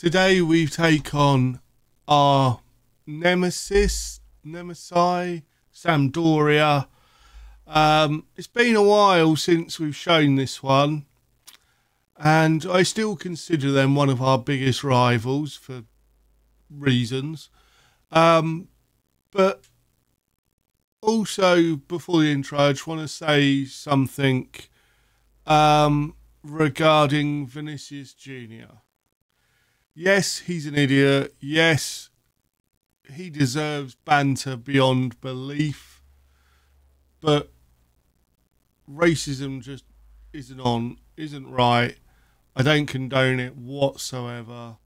Today we take on our Nemesi, Sampdoria. It's been a while since we've shown this one, and I still consider them one of our biggest rivals for reasons. But also, before the intro, I just want to say something regarding Vinicius Jr. Yes, he's an idiot. Yes, he deserves banter beyond belief. But racism just isn't right. I don't condone it whatsoever.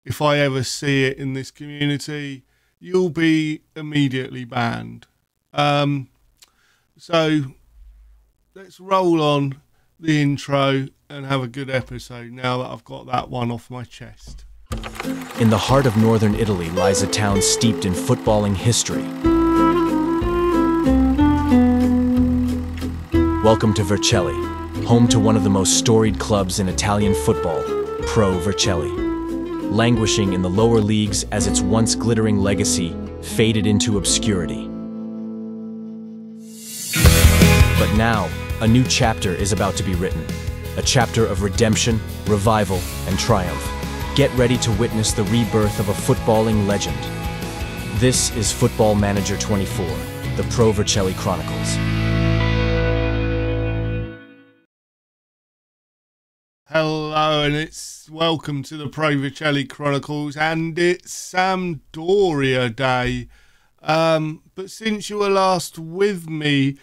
If I ever see it in this community, you'll be immediately banned. So let's roll on the intro and have a good episode now that I've got that one off my chest. In the heart of northern Italy lies a town steeped in footballing history. Welcome to Vercelli, home to one of the most storied clubs in Italian football, Pro Vercelli, languishing in the lower leagues as its once glittering legacy faded into obscurity. But now, a new chapter is about to be written, a chapter of redemption, revival, and triumph. Get ready to witness the rebirth of a footballing legend. This is Football Manager 24, the Pro Vercelli Chronicles. Hello, and welcome to the Pro Vercelli Chronicles, and it's Sampdoria Day. But since you were last with me,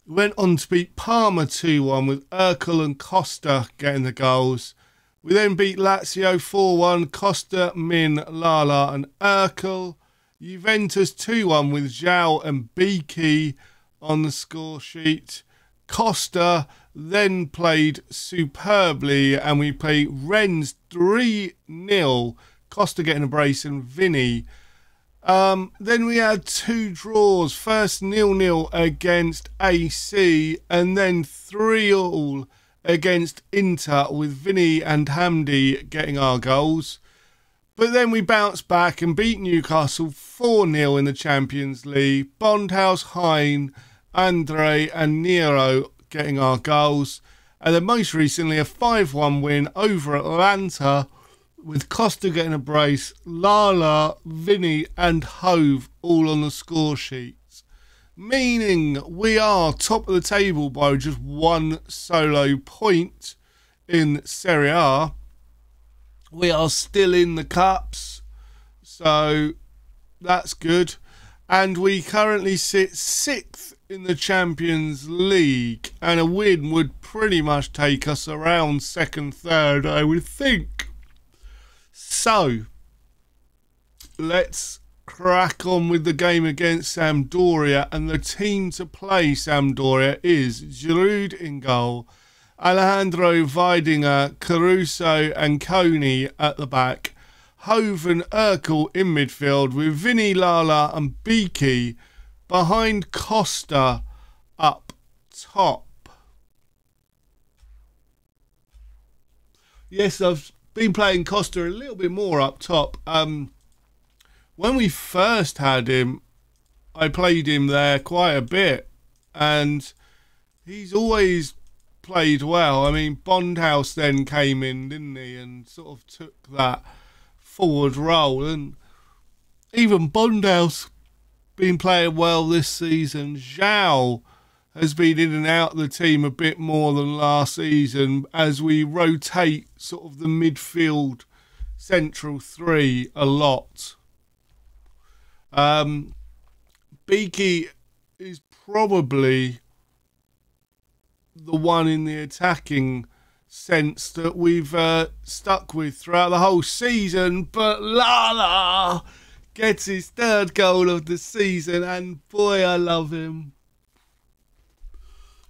we went on to beat Parma 2-1 with Urkel and Costa getting the goals. We then beat Lazio 4-1, Costa, Min, Lala and Urkel. Juventus 2-1 with Zhao and Biki on the score sheet. Costa then played superbly and we played Rennes 3-0. Costa getting a brace and Vinny. Then we had two draws. First 0-0 against AC and then 3-3 against Inter with Vinny and Hamdi getting our goals. But then we bounced back and beat Newcastle 4-0 in the Champions League. Bondhouse, Hein, Andre and Nero getting our goals. And then most recently a 5-1 win over Atlanta with Costa getting a brace, Lala, Vinny and Hove all on the score sheets. Meaning we are top of the table by just one solo point in Serie A. We are still in the cups, so that's good. And we currently sit 6th in the Champions League, and a win would pretty much take us around 2nd, 3rd, I would think. So, let's crack on with the game against Sampdoria, and the team to play Sampdoria is Giroud in goal, Alejandro Weidinger, Caruso and Coney at the back, Hove and Urkel in midfield with Vinny, Lala and Biki behind Costa up top. Yes, I've been playing Costa a little bit more up top. When we first had him, I played him there quite a bit, and he's always played well. I mean, Bondhouse then came in, didn't he, and sort of took that forward role, and even Bondhouse been playing well this season. Zhao has been in and out of the team a bit more than last season as we rotate sort of the midfield central three a lot. Biki is probably the one in the attacking sense that we've stuck with throughout the whole season, but Lala gets his 3rd goal of the season, and boy, I love him.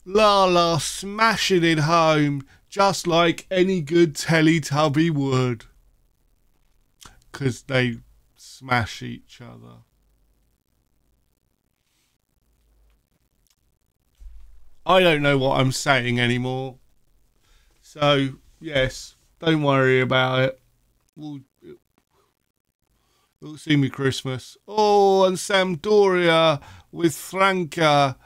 Lala smashing it home just like any good Teletubby would, because they smash each other. I don't know what I'm saying anymore. So, yes, don't worry about it. It'll see me Christmas. Oh, and Sampdoria with Franca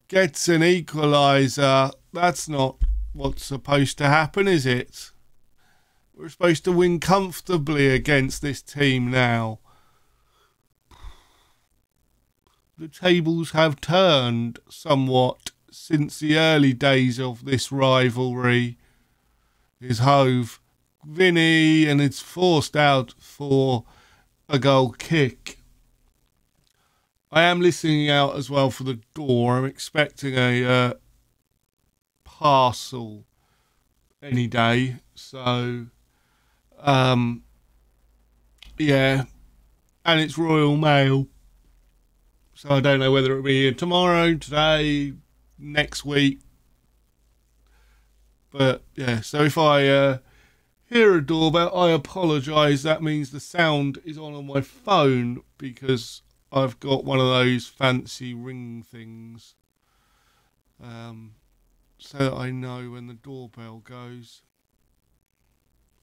gets an equaliser. That's not what's supposed to happen, is it? We're supposed to win comfortably against this team now. The tables have turned somewhat since the early days of this rivalry. Is Hove Vinny, and it's forced out for a goal kick. I am listening out as well for the door. I'm expecting a parcel any day. So, yeah. And it's Royal Mail. So I don't know whether it'll be here tomorrow, today, next week. But yeah, so if I hear a doorbell, I apologise. That means the sound is on my phone because I've got one of those fancy ring things. So that I know when the doorbell goes.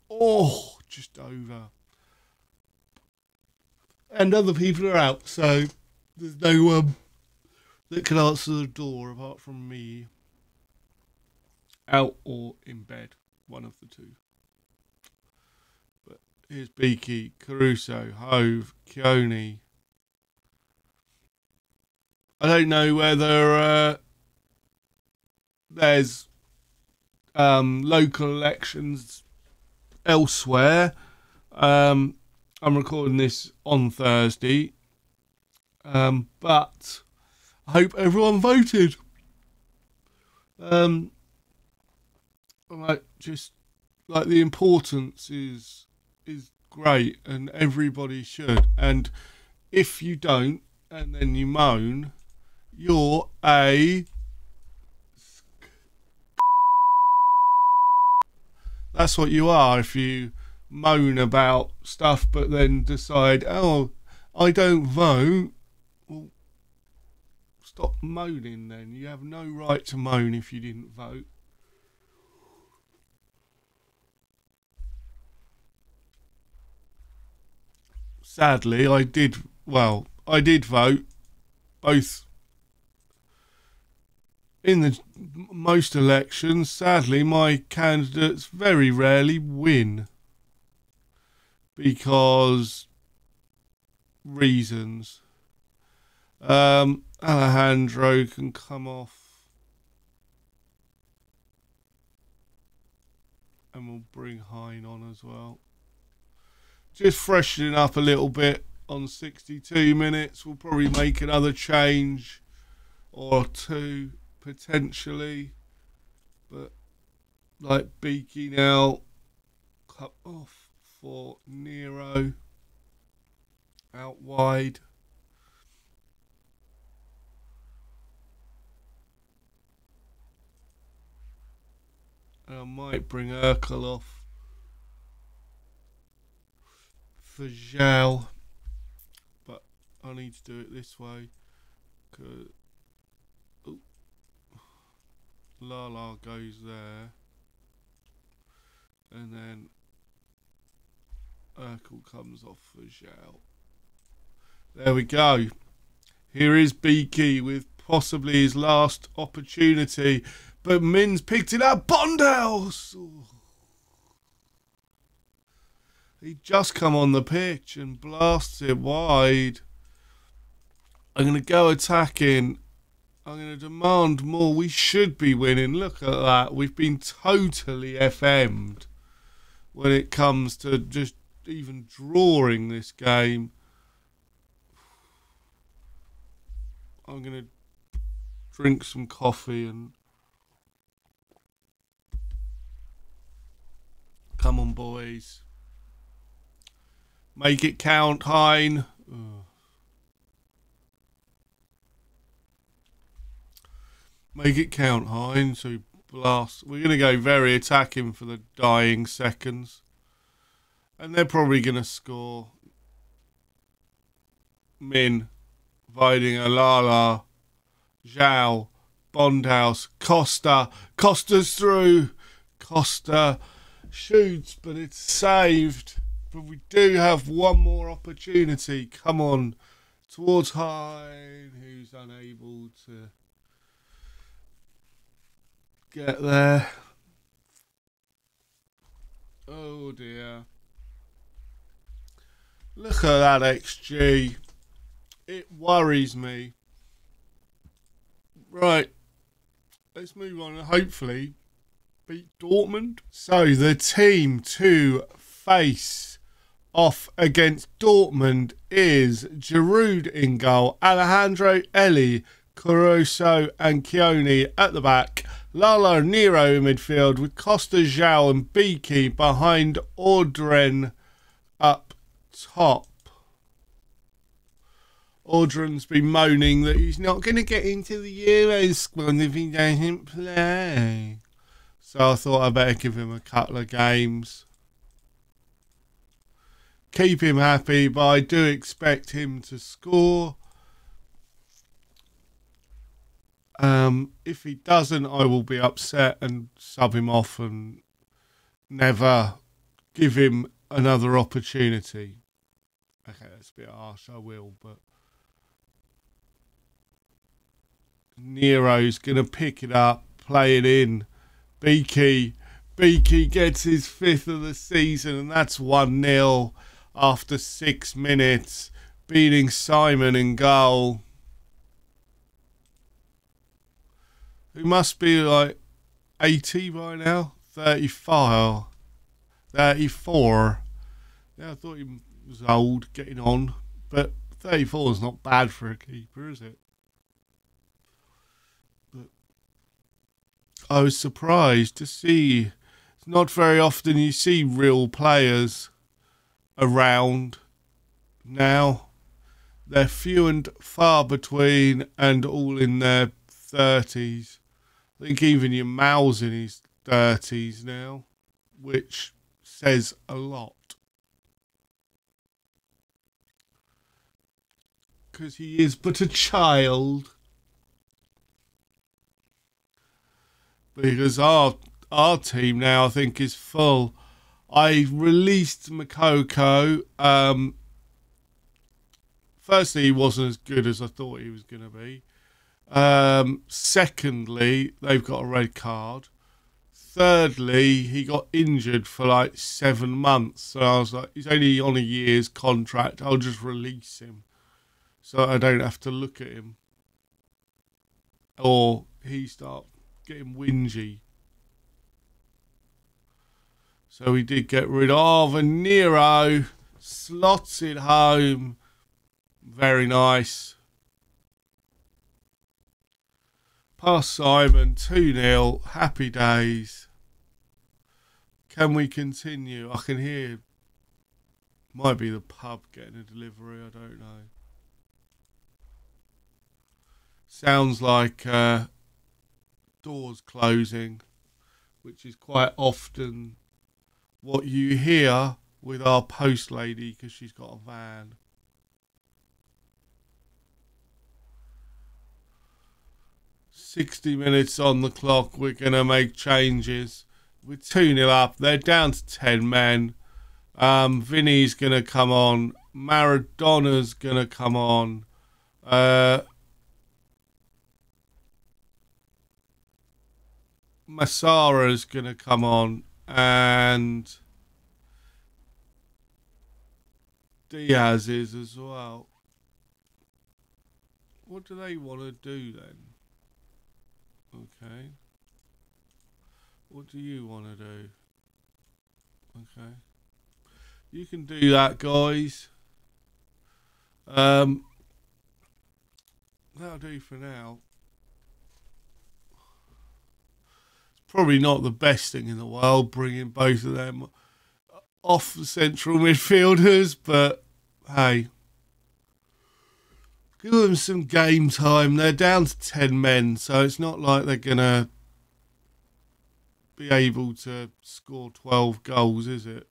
Oh, just over. And other people are out, so there's no one that can answer the door apart from me. Out or in bed, one of the two. But here's Beaky, Caruso, Hove, Keone. I don't know whether there's local elections elsewhere. I'm recording this on Thursday. But I hope everyone voted. The importance is great, and everybody should. And if you don't, and then you moan, you're a... That's what you are if you moan about stuff but then decide, oh, I don't vote. Well, stop moaning then. You have no right to moan if you didn't vote. Sadly, I did vote, both in the most elections. Sadly, my candidates very rarely win because reasons. Alejandro can come off, and we'll bring Hein on as well. Just freshening up a little bit on 62 minutes. We'll probably make another change or two potentially. But like Beaky now, cut off for Nero. Out wide. And I might bring Urkel off for Zhao, but I need to do it this way because Lala goes there, and then Urkel comes off for Zhao. There we go. Here is Beaky with possibly his last opportunity, but Min's picked it up. Bondhouse! Oh. He just come on the pitch and blasts it wide. I'm going to go attacking. I'm going to demand more. We should be winning. Look at that. We've been totally FM'd when it comes to just even drawing this game. I'm going to drink some coffee and come on, boys. Make it count, Hein. Make it count, Hein. So blast. We're going to go very attacking for the dying seconds. And they're probably going to score. Min. Viding Alala. Zhao. Bondhouse. Costa. Costa's through. Costa shoots, but it's saved But we do have one more opportunity. Come on. Towards Hine, who's unable to get there. Oh dear. Look at that XG. It worries me. Right. Let's move on and hopefully beat Dortmund. So the team to face off against Dortmund is Giroud in goal, Alejandro Eli, Caruso and Chioni at the back, Lalo Nero in midfield with Costa, João and Beaky behind Audren up top. Audren's been moaning that he's not going to get into the Euro squad if he doesn't play. So I thought I'd better give him a couple of games. Keep him happy, but I do expect him to score. If he doesn't, I will be upset and sub him off and never give him another opportunity. Okay, that's a bit harsh, I will, but Nero's going to pick it up, play it in. Beaky gets his 5th of the season, and that's 1-0 after 6 minutes, beating Simon in goal. Who must be like 80 by now? 34. Yeah, I thought he was old, getting on. But 34 is not bad for a keeper, is it? But I was surprised to see. It's not very often you see real players around now. They're few and far between and all in their 30s. I think even your Mal's in his 30s now, which says a lot. Because he is but a child. Because our team now, I think, is full. I released Makoko. Firstly, he wasn't as good as I thought he was going to be. Secondly, they've got a red card. Thirdly, he got injured for like 7 months. So I was like, he's only on a year's contract. I'll just release him so I don't have to look at him. Or he start getting whingy. So we did get rid of, and Nero slots it home. Very nice. Past Simon, 2-0. Happy days. Can we continue? I can hear. Might be the pub getting a delivery. I don't know. Sounds like doors closing, which is quite often what you hear with our post lady because she's got a van. "60 minutes on the clock. We're going to make changes. We're 2-0 up. They're down to 10 men. Vinny's going to come on. Maradona's going to come on. Masara's going to come on. And Diaz is as well. What do they want to do then? Okay. What do you want to do? Okay. You can do that, guys. That'll do for now. It's probably not the best thing in the world, bringing both of them off the central midfielders, but hey. Give them some game time. They're down to 10 men, so it's not like they're going to be able to score 12 goals, is it?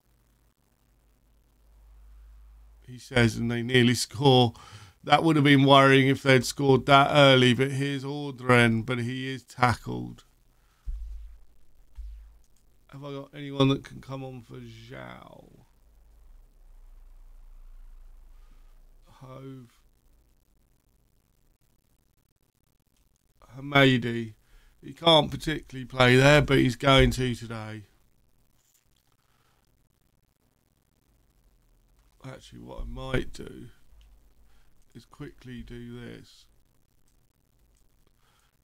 He says, and they nearly score. That would have been worrying if they'd scored that early, but here's Audren, but he is tackled. Have I got anyone that can come on for João? Hove. Hamadi. He can't particularly play there, but he's going to today. Actually, what I might do is quickly do this.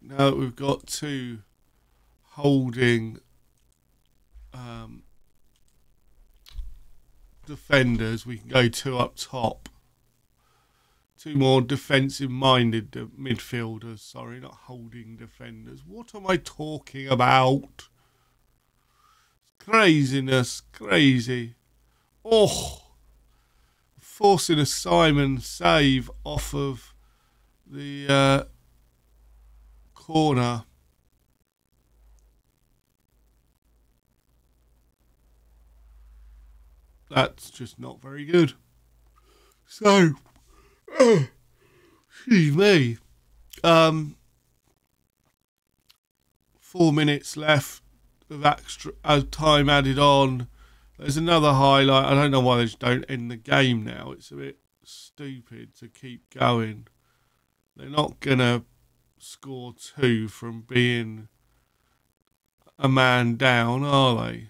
Now that we've got two holding defenders, we can go two up top. Two more defensive-minded midfielders. Sorry, not holding defenders. What am I talking about? Craziness, crazy. Oh! Forcing a Simon save off of the corner. That's just not very good. So, excuse me. 4 minutes left of extra time added on. There's another highlight. I don't know why they just don't end the game now. It's a bit stupid to keep going. They're not going to score two from being a man down, are they?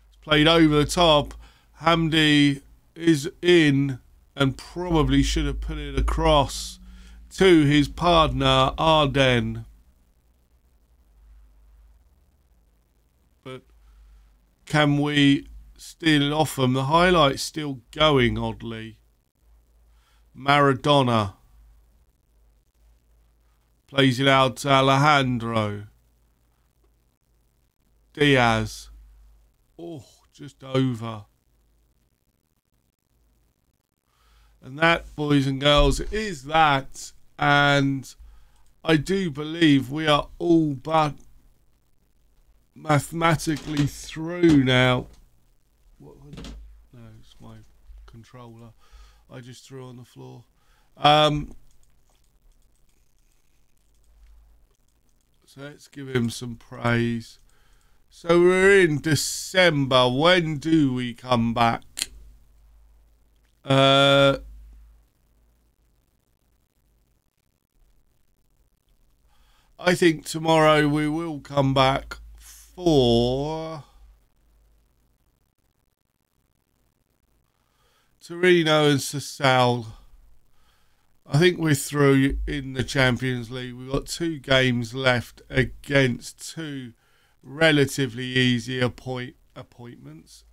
It's played over the top. Hamdi is in and probably should have put it across to his partner, Arden. But can we steal it off them? The highlight's still going, oddly. Maradona plays it out to Alejandro. Diaz. Oh, just over. And that, boys and girls, is that. And I do believe we are all but mathematically through now. No, it's my controller I just threw on the floor. So let's give him some praise. So we're in December. When do we come back? I think tomorrow we will come back for Torino and Sassuolo. I think we're through in the Champions League. We've got 2 games left against 2 relatively easy opponents.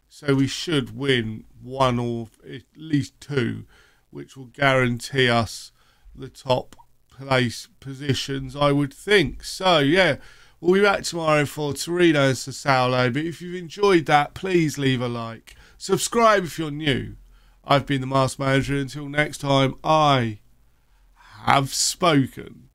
So we should win 1 or at least 2, which will guarantee us the top place positions, I would think. So yeah, we'll be back tomorrow for Torino and Sassuolo. But if you've enjoyed that, please leave a like. Subscribe if you're new. I've been the Master Manager. Until next time, I have spoken.